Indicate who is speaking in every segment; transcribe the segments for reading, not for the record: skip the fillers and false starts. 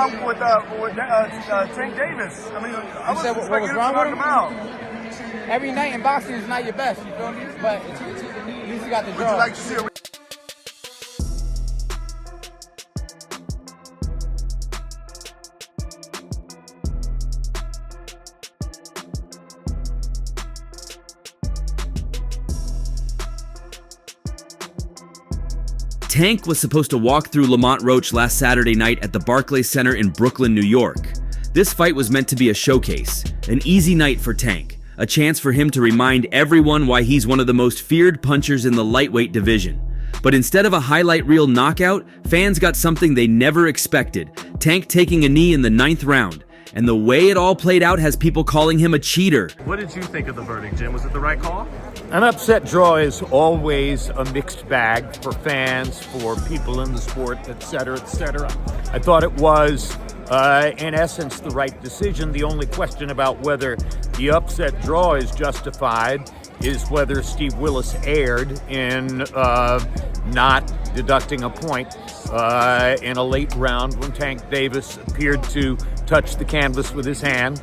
Speaker 1: problem with Tank Davis? I mean, I was expecting him to knock him out.
Speaker 2: Every night in boxing is not your best, you feel me? But at least you got the draw.
Speaker 1: Would you like to see a
Speaker 3: Tank was supposed to walk through Lamont Roach last Saturday night at the Barclays Center in Brooklyn, New York. This fight was meant to be a showcase, an easy night for Tank, a chance for him to remind everyone why he's one of the most feared punchers in the lightweight division. But instead of a highlight reel knockout, fans got something they never expected, Tank taking a knee in the 9th round. And the way it all played out has people calling him a cheater.
Speaker 1: What did you think of the verdict, Jim? Was it the right call?
Speaker 4: An upset draw is always a mixed bag for fans, for people in the sport, etc., etc. I thought it was, in essence, the right decision. The only question about whether the upset draw is justified is whether Steve Willis erred in not deducting a point in a late round when Tank Davis appeared to touch the canvas with his hand.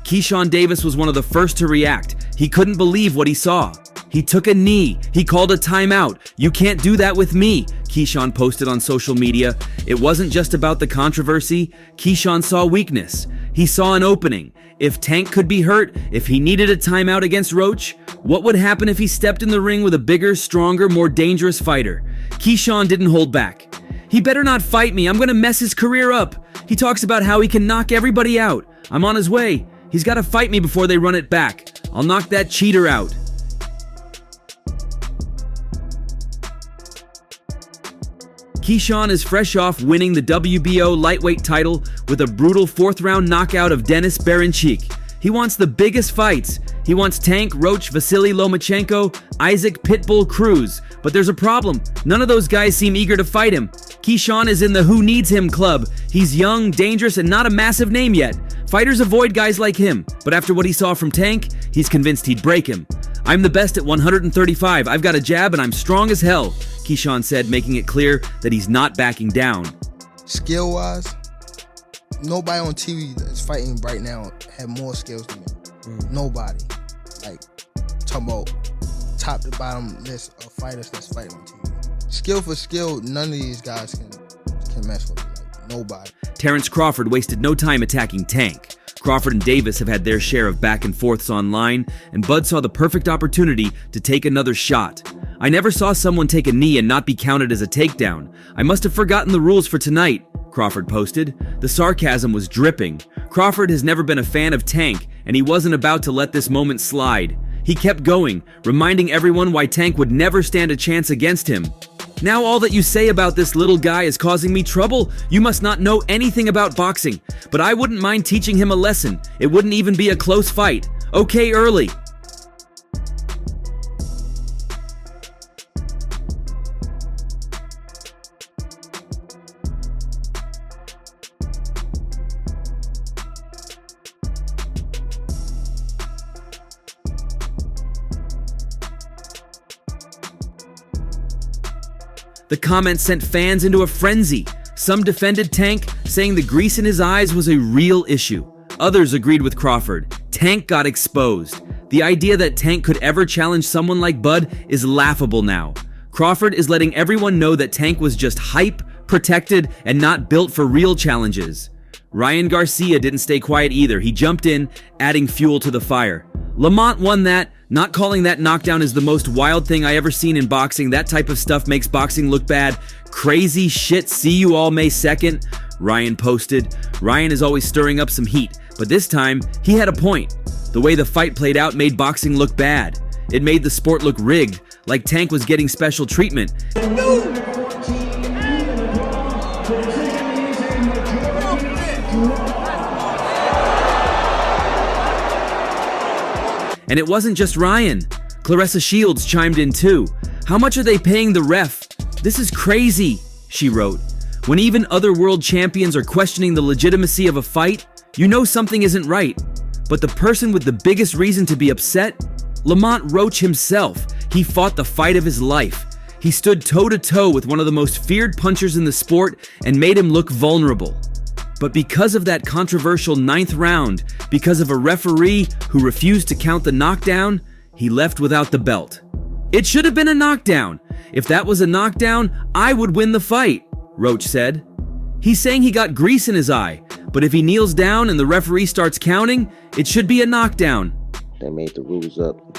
Speaker 3: Keyshawn Davis was one of the first to react. He couldn't believe what he saw. He took a knee. He called a timeout. "You can't do that with me," Keyshawn posted on social media. It wasn't just about the controversy. Keyshawn saw weakness. He saw an opening. If Tank could be hurt, if he needed a timeout against Roach, what would happen if he stepped in the ring with a bigger, stronger, more dangerous fighter? Keyshawn didn't hold back. "He better not fight me. I'm gonna mess his career up." He talks about how he can knock everybody out. "I'm on his way. He's gotta fight me before they run it back. I'll knock that cheater out." Keyshawn is fresh off winning the WBO lightweight title with a brutal 4th-round knockout of Denis Berinchyk. He wants the biggest fights. He wants Tank, Roach, Vasily Lomachenko, Isaac Pitbull Cruz. But there's a problem. None of those guys seem eager to fight him. Keyshawn is in the who needs him club. He's young, dangerous, and not a massive name yet. Fighters avoid guys like him, but after what he saw from Tank, he's convinced he'd break him. "I'm the best at 135. I've got a jab and I'm strong as hell," Keyshawn said, making it clear that he's not backing down.
Speaker 5: Skill-wise, nobody on TV that's fighting right now have more skills than me. Nobody. Like, talking about top to bottom list of fighters that's fighting on TV. Skill for skill, none of these guys can mess with it. Like, nobody.
Speaker 3: Terrence Crawford wasted no time attacking Tank. Crawford and Davis have had their share of back and forths online, and Bud saw the perfect opportunity to take another shot. "I never saw someone take a knee and not be counted as a takedown. I must have forgotten the rules for tonight," Crawford posted. The sarcasm was dripping. Crawford has never been a fan of Tank, and he wasn't about to let this moment slide. He kept going, reminding everyone why Tank would never stand a chance against him. "Now all that you say about this little guy is causing me trouble. You must not know anything about boxing. But I wouldn't mind teaching him a lesson. It wouldn't even be a close fight. Okay, early." The comments sent fans into a frenzy. Some defended Tank, saying the grease in his eyes was a real issue. Others agreed with Crawford. Tank got exposed. The idea that Tank could ever challenge someone like Bud is laughable now. Crawford is letting everyone know that Tank was just hype, protected, and not built for real challenges. Ryan Garcia didn't stay quiet either. He jumped in, adding fuel to the fire. "Lamont won that. Not calling that knockdown is the most wild thing I ever seen in boxing. That type of stuff makes boxing look bad. Crazy shit. See you all May 2nd, Ryan posted. Ryan is always stirring up some heat, but this time, he had a point. The way the fight played out made boxing look bad. It made the sport look rigged, like Tank was getting special treatment. And it wasn't just Ryan. Claressa Shields chimed in too. "How much are they paying the ref? This is crazy," she wrote. "When even other world champions are questioning the legitimacy of a fight, you know something isn't right. But the person with the biggest reason to be upset? Lamont Roach himself. He fought the fight of his life. He stood toe-to-toe with one of the most feared punchers in the sport and made him look vulnerable. But because of that controversial 9th round, because of a referee who refused to count the knockdown, he left without the belt. It should have been a knockdown. If that was a knockdown, I would win the fight, Roach said. He's saying he got grease in his eye, but if he kneels down and the referee starts counting, it should be a knockdown.
Speaker 6: They made the rules up.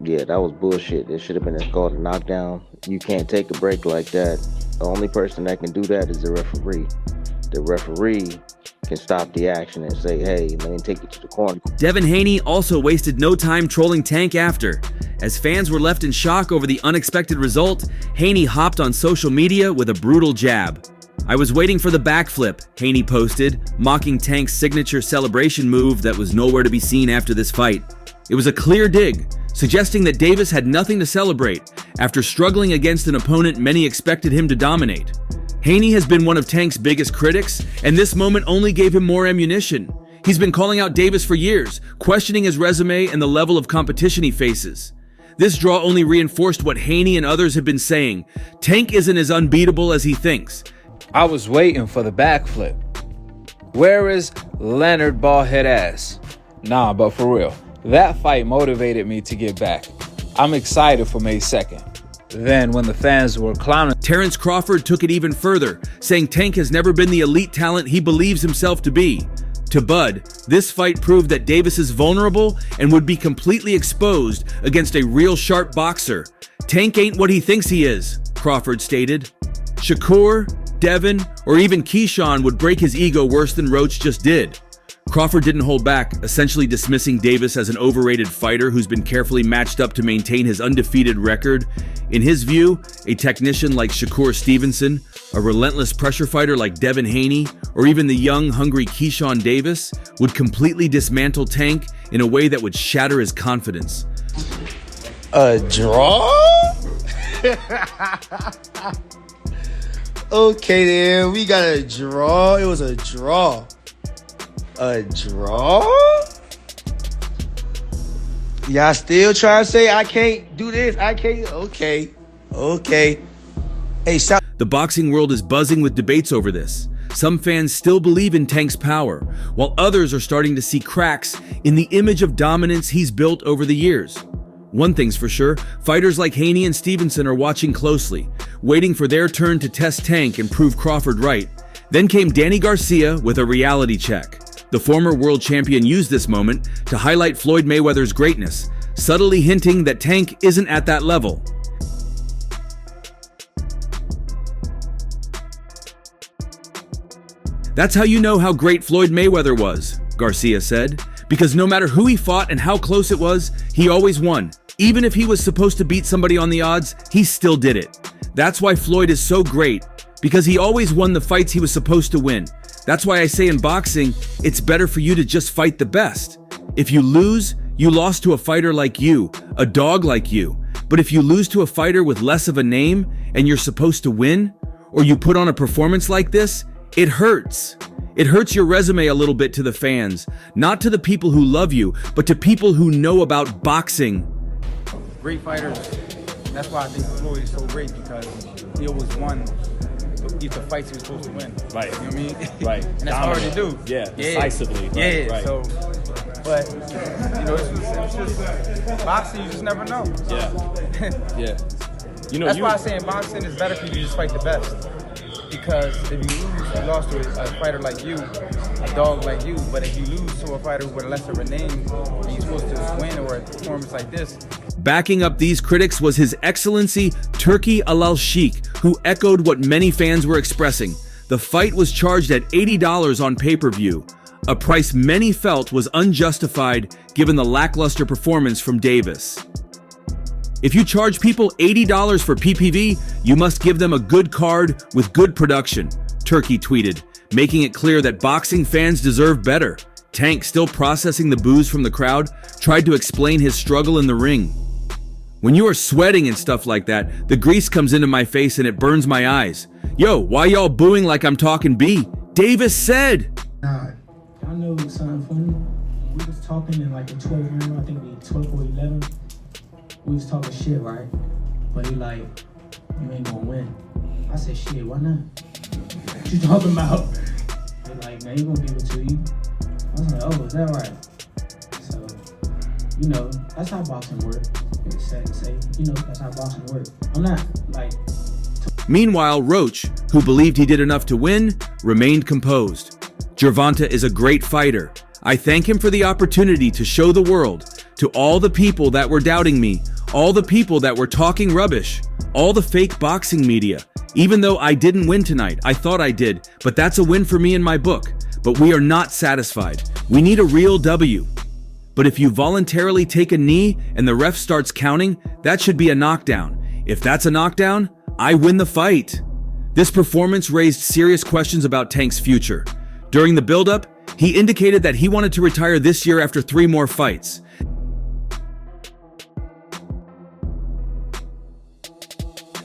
Speaker 6: Yeah, that was bullshit. It should have been called a knockdown. You can't take a break like that. The only person that can do that is the referee. The referee can stop the action and say, hey, let me take you to the corner.
Speaker 3: Devin Haney also wasted no time trolling Tank after. As fans were left in shock over the unexpected result, Haney hopped on social media with a brutal jab. I was waiting for the backflip, Haney posted, mocking Tank's signature celebration move that was nowhere to be seen after this fight. It was a clear dig, suggesting that Davis had nothing to celebrate after struggling against an opponent many expected him to dominate. Haney has been one of Tank's biggest critics, and this moment only gave him more ammunition. He's been calling out Davis for years, questioning his resume and the level of competition he faces. This draw only reinforced what Haney and others have been saying. Tank isn't as unbeatable as he thinks.
Speaker 2: I was waiting for the backflip. Where is Leonard Ballhead ass? Nah, but for real, that fight motivated me to get back. I'm excited for May 2nd. Then when the fans were clowning,
Speaker 3: Terrence Crawford took it even further, saying Tank has never been the elite talent he believes himself to be. To Bud, this fight proved that Davis is vulnerable and would be completely exposed against a real sharp boxer. Tank ain't what he thinks he is, Crawford stated. Shakur, Devin, or even Keyshawn would break his ego worse than Roach just did. Crawford didn't hold back, essentially dismissing Davis as an overrated fighter who's been carefully matched up to maintain his undefeated record. In his view, a technician like Shakur Stevenson, a relentless pressure fighter like Devin Haney, or even the young, hungry Keyshawn Davis would completely dismantle Tank in a way that would shatter his confidence.
Speaker 5: A draw? Okay then, we got a draw. It was a draw. A draw? Y'all still trying to say I can't do this? I can't? Okay. Hey, shout.
Speaker 3: The boxing world is buzzing with debates over this. Some fans still believe in Tank's power, while others are starting to see cracks in the image of dominance he's built over the years. One thing's for sure, fighters like Haney and Stevenson are watching closely, waiting for their turn to test Tank and prove Crawford right. Then came Danny Garcia with a reality check. The former world champion used this moment to highlight Floyd Mayweather's greatness, subtly hinting that Tank isn't at that level. That's how you know how great Floyd Mayweather was, Garcia said, because no matter who he fought and how close it was, he always won. Even if he was supposed to beat somebody on the odds, he still did it. That's why Floyd is so great, because he always won the fights he was supposed to win. That's why I say in boxing, it's better for you to just fight the best. If you lose, you lost to a fighter like you, a dog like you. But if you lose to a fighter with less of a name and you're supposed to win, or you put on a performance like this, it hurts. It hurts your resume a little bit to the fans, not to the people who love you, but to people who know about boxing.
Speaker 2: great fighters. That's why I think Floyd is so great, because he always won the fights he was supposed to win.
Speaker 7: Right.
Speaker 2: You know what I mean?
Speaker 7: Right.
Speaker 2: And that's hard to do.
Speaker 7: Yeah, decisively. Right.
Speaker 2: Yeah,
Speaker 7: right.
Speaker 2: so, but, you know, it's just boxing, you just never know. So.
Speaker 7: Yeah. Yeah. You know,
Speaker 2: that's why I say in boxing, it's better for you to just fight the best. Because if you lose, you lost to a fighter like you, a dog like you. But if you lose to a fighter with less of a name, and you're supposed to win or a performance like this.
Speaker 3: Backing up these critics was His Excellency Turki Al-Sheikh, who echoed what many fans were expressing. The fight was charged at $80 on pay-per-view, a price many felt was unjustified given the lackluster performance from Davis. If you charge people $80 for PPV, you must give them a good card with good production, Turki tweeted, making it clear that boxing fans deserve better. Tank, still processing the boos from the crowd, tried to explain his struggle in the ring. When you are sweating and stuff like that, the grease comes into my face and it burns my eyes. Yo, why y'all booing like I'm talking B? Davis said.
Speaker 8: Nah, I know something funny. We was talking in like the 12th round, I think the 12th or 11th. We was talking shit, right? But he like, you ain't gonna win. I said, shit, why not? What you talking about? They like, man, he gonna give it to you. I was like, oh, is that right? So, you know, that's how boxing works. It's sad to say, you know, that's how boxing works. I'm not like.
Speaker 3: Meanwhile, Roach, who believed he did enough to win, remained composed. Gervonta is a great fighter. I thank him for the opportunity to show the world, to all the people that were doubting me, all the people that were talking rubbish, all the fake boxing media. Even though I didn't win tonight, I thought I did, but that's a win for me in my book. But we are not satisfied. We need a real W. But if you voluntarily take a knee and the ref starts counting, that should be a knockdown. If that's a knockdown, I win the fight. This performance raised serious questions about Tank's future. During the build-up, he indicated that he wanted to retire this year after 3 more fights.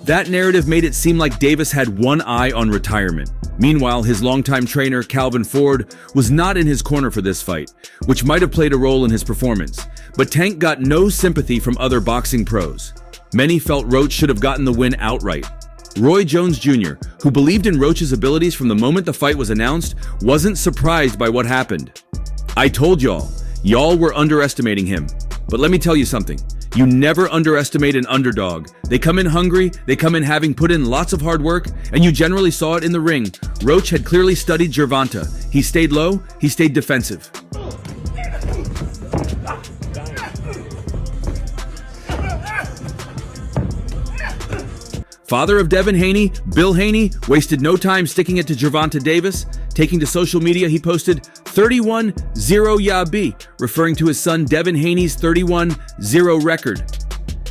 Speaker 3: That narrative made it seem like Davis had one eye on retirement. Meanwhile, his longtime trainer, Calvin Ford, was not in his corner for this fight, which might have played a role in his performance. But Tank got no sympathy from other boxing pros. Many felt Roach should have gotten the win outright. Roy Jones Jr., who believed in Roach's abilities from the moment the fight was announced, wasn't surprised by what happened. I told y'all were underestimating him. But let me tell you something. You never underestimate an underdog. They come in hungry, they come in having put in lots of hard work, and you generally saw it in the ring. Roach had clearly studied Gervonta. He stayed low, he stayed defensive. Father of Devin Haney, Bill Haney, wasted no time sticking it to Gervonta Davis. Taking to social media, he posted 31-0 Yabi, referring to his son Devin Haney's 31-0 record.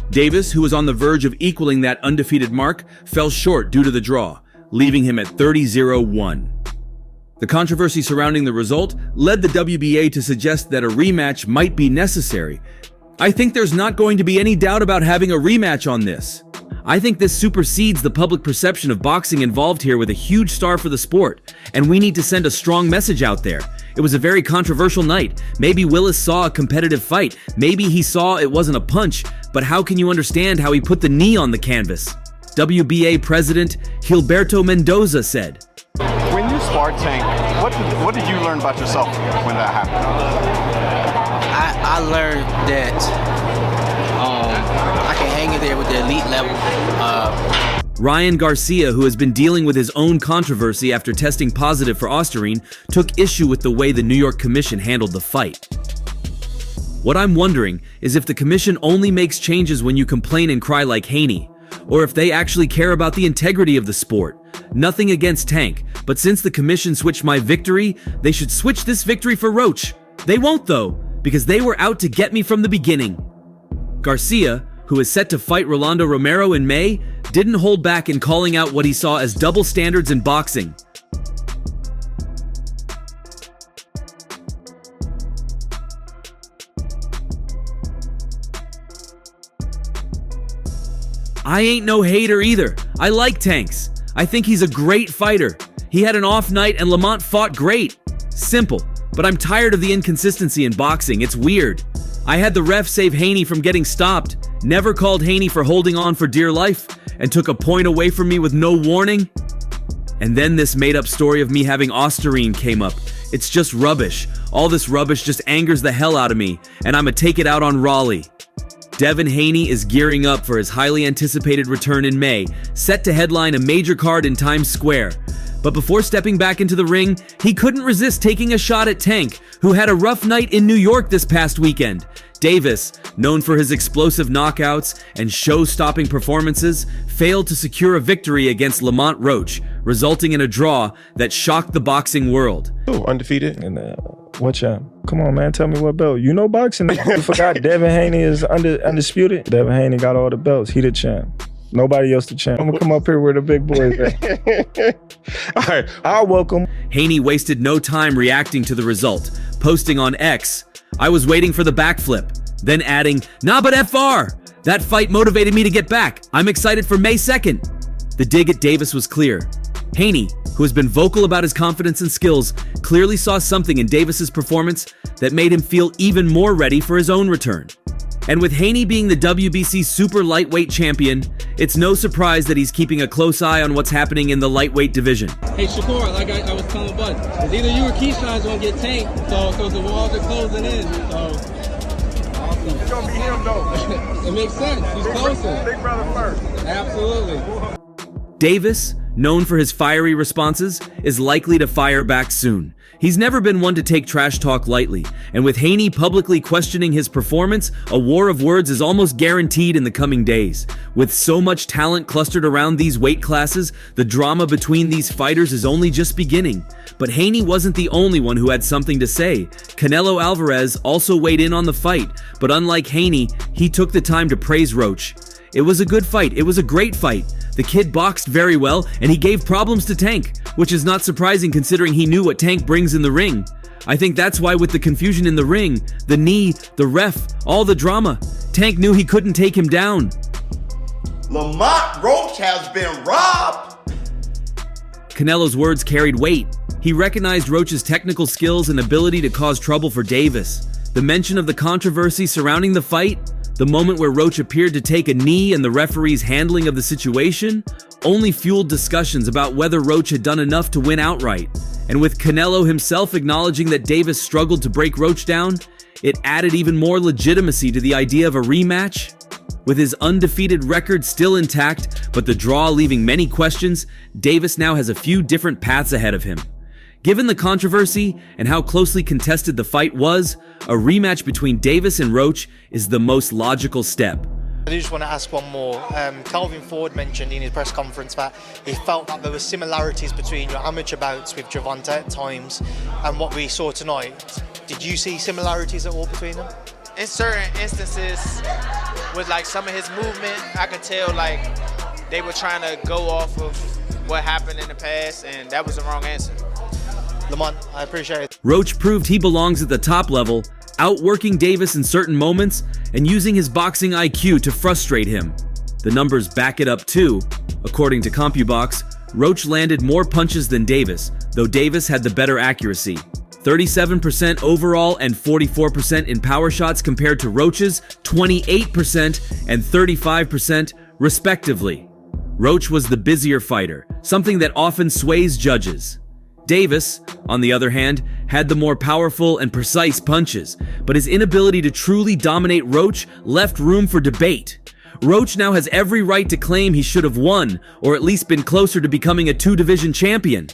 Speaker 3: Davis, who was on the verge of equaling that undefeated mark, fell short due to the draw, leaving him at 30-1. The controversy surrounding the result led the WBA to suggest that a rematch might be necessary. I think there's not going to be any doubt about having a rematch on this. I think this supersedes the public perception of boxing involved here with a huge star for the sport, and we need to send a strong message out there. It was a very controversial night. Maybe Willis saw a competitive fight. Maybe he saw it wasn't a punch, but how can you understand how he put the knee on the canvas? WBA President Gilberto Mendoza said,
Speaker 9: When you sparred Tank, what did you learn about yourself when that happened?
Speaker 10: I learned that I can hang in there with the elite level.
Speaker 3: Ryan Garcia, who has been dealing with his own controversy after testing positive for Ostarine, took issue with the way the New York Commission handled the fight. What I'm wondering is if the commission only makes changes when you complain and cry like Haney, or if they actually care about the integrity of the sport. Nothing against Tank, but since the commission switched my victory, they should switch this victory for Roach. They won't though, because they were out to get me from the beginning. Garcia, who is set to fight Rolando Romero in May, didn't hold back in calling out what he saw as double standards in boxing. I ain't no hater either. I like Tanks. I think he's a great fighter. He had an off night and Lamont fought great. Simple, but I'm tired of the inconsistency in boxing. It's weird. I had the ref save Haney from getting stopped, never called Haney for holding on for dear life, and took a point away from me with no warning. And then this made-up story of me having Ostarine came up. It's just rubbish. All this rubbish just angers the hell out of me, and I'ma take it out on Raleigh. Devin Haney is gearing up for his highly anticipated return in May, set to headline a major card in Times Square. But before stepping back into the ring, he couldn't resist taking a shot at Tank, who had a rough night in New York this past weekend. Davis, known for his explosive knockouts and show-stopping performances, failed to secure a victory against Lamont Roach, resulting in a draw that shocked the boxing world.
Speaker 11: Oh, undefeated. And what champ? Come on, man, tell me what belt. You know boxing. You forgot Devin Haney is undisputed. Devin Haney got all the belts. He the champ. Nobody else the champ. I'm gonna come up here where the big boys at. All right, I'll welcome.
Speaker 3: Haney wasted no time reacting to the result, posting on X, "I was waiting for the backflip," then adding, "Nah, but FR! That fight motivated me to get back. I'm excited for May 2nd. The dig at Davis was clear. Haney, who has been vocal about his confidence and skills, clearly saw something in Davis's performance that made him feel even more ready for his own return. And with Haney being the WBC super lightweight champion, it's no surprise that he's keeping a close eye on what's happening in the lightweight division.
Speaker 12: Hey Shakur, like I was telling Bud, it's either you or Keyshawn's gonna get tanked, so the walls are closing in. So awesome.
Speaker 1: It's gonna be him though.
Speaker 12: It makes sense. He's closer.
Speaker 1: Big brother first.
Speaker 12: Absolutely.
Speaker 3: Davis, known for his fiery responses, is likely to fire back soon. He's never been one to take trash talk lightly, and with Haney publicly questioning his performance, a war of words is almost guaranteed in the coming days. With so much talent clustered around these weight classes, the drama between these fighters is only just beginning. But Haney wasn't the only one who had something to say. Canelo Alvarez also weighed in on the fight, but unlike Haney, he took the time to praise Roach. It was a good fight. It was a great fight. The kid boxed very well, and he gave problems to Tank, which is not surprising considering he knew what Tank brings in the ring. I think that's why with the confusion in the ring, the knee, the ref, all the drama, Tank knew he couldn't take him down.
Speaker 13: Lamont Roach has been robbed.
Speaker 3: Canelo's words carried weight. He recognized Roach's technical skills and ability to cause trouble for Davis. The mention of the controversy surrounding the fight, the moment where Roach appeared to take a knee and the referee's handling of the situation, only fueled discussions about whether Roach had done enough to win outright. And with Canelo himself acknowledging that Davis struggled to break Roach down, it added even more legitimacy to the idea of a rematch. With his undefeated record still intact, but the draw leaving many questions, Davis now has a few different paths ahead of him. Given the controversy and how closely contested the fight was, a rematch between Davis and Roach is the most logical step.
Speaker 14: I just want to ask one more. Calvin Ford mentioned in his press conference that he felt that there were similarities between your amateur bouts with Gervonta at times and what we saw tonight. Did you see similarities at all between them?
Speaker 15: In certain instances, with like some of his movement, I could tell like they were trying to go off of what happened in the past, and that was the wrong answer.
Speaker 14: Lamont, I appreciate it.
Speaker 3: Roach proved he belongs at the top level, outworking Davis in certain moments and using his boxing IQ to frustrate him. The numbers back it up too. According to CompuBox, Roach landed more punches than Davis, though Davis had the better accuracy. 37% overall and 44% in power shots compared to Roach's 28% and 35% respectively. Roach was the busier fighter, something that often sways judges. Davis, on the other hand, had the more powerful and precise punches, but his inability to truly dominate Roach left room for debate. Roach now has every right to claim he should have won, or at least been closer to becoming a two-division champion.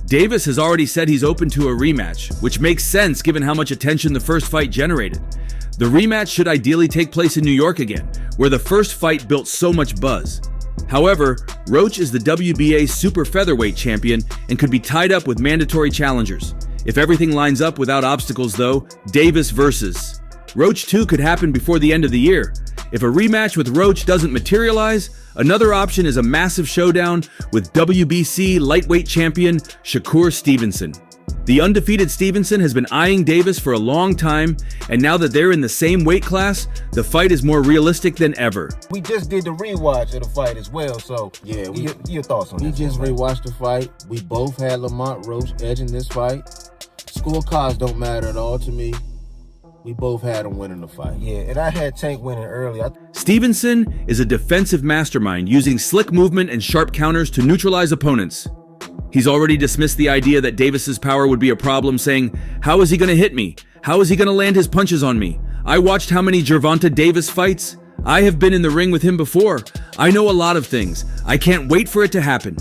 Speaker 3: Davis has already said he's open to a rematch, which makes sense given how much attention the first fight generated. The rematch should ideally take place in New York again, where the first fight built so much buzz. However, Roach is the WBA super featherweight champion and could be tied up with mandatory challengers. If everything lines up without obstacles though, Davis versus. Roach 2 could happen before the end of the year. If a rematch with Roach doesn't materialize, another option is a massive showdown with WBC lightweight champion Shakur Stevenson. The undefeated Stevenson has been eyeing Davis for a long time, and now that they're in the same weight class, the fight is more realistic than ever.
Speaker 16: We just did the rewatch of the fight as well, so yeah, your thoughts on this? We just rewatched the fight. We both had Lamont Roach edging this fight. Scorecards don't matter at all to me. We both had him winning the fight. Yeah, and I had Tank winning early.
Speaker 3: Stevenson is a defensive mastermind using slick movement and sharp counters to neutralize opponents. He's already dismissed the idea that Davis's power would be a problem, saying, "How is he going to hit me? How is he going to land his punches on me? I watched how many Gervonta Davis fights. I have been in the ring with him before. I know a lot of things. I can't wait for it to happen."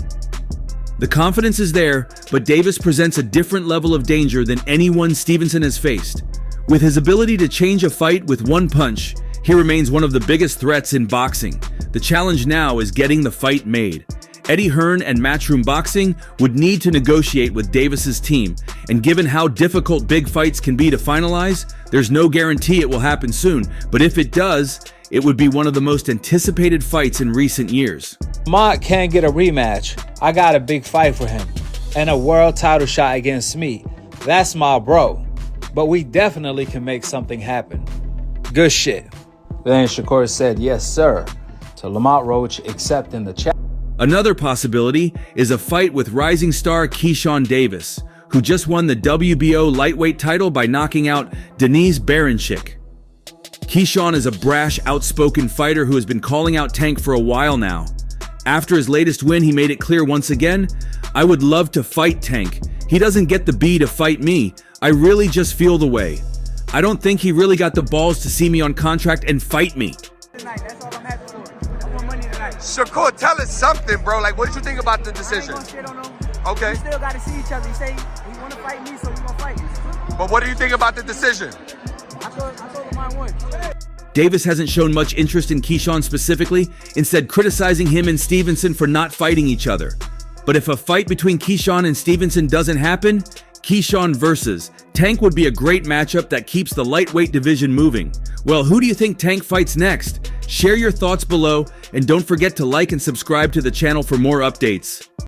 Speaker 3: The confidence is there, but Davis presents a different level of danger than anyone Stevenson has faced. With his ability to change a fight with one punch, he remains one of the biggest threats in boxing. The challenge now is getting the fight made. Eddie Hearn and Matchroom Boxing would need to negotiate with Davis's team, and given how difficult big fights can be to finalize, there's no guarantee it will happen soon, but if it does, it would be one of the most anticipated fights in recent years.
Speaker 2: Lamont can't get a rematch. I got a big fight for him, and a world title shot against me. That's my bro. But we definitely can make something happen. Good shit. Then Shakur said yes sir to Lamont Roach accepting the challenge.
Speaker 3: Another possibility is a fight with rising star Keyshawn Davis, who just won the WBO lightweight title by knocking out Denise Baranchik. Keyshawn is a brash, outspoken fighter who has been calling out Tank for a while now. After his latest win, he made it clear once again, "I would love to fight Tank. He doesn't get the B to fight me. I really just feel the way. I don't think he really got the balls to see me on contract and fight me."
Speaker 1: Shakur, tell us something, bro. Like, what did you think about the decision? Okay.
Speaker 12: We still got to see each other. He say he want to fight me, so we gonna fight.
Speaker 1: But what do you think about the decision?
Speaker 12: I told him I won.
Speaker 3: Davis hasn't shown much interest in Keyshawn specifically, instead criticizing him and Stevenson for not fighting each other. But if a fight between Keyshawn and Stevenson doesn't happen, Keyshawn versus Tank would be a great matchup that keeps the lightweight division moving. Well, who do you think Tank fights next? Share your thoughts below, and don't forget to like and subscribe to the channel for more updates.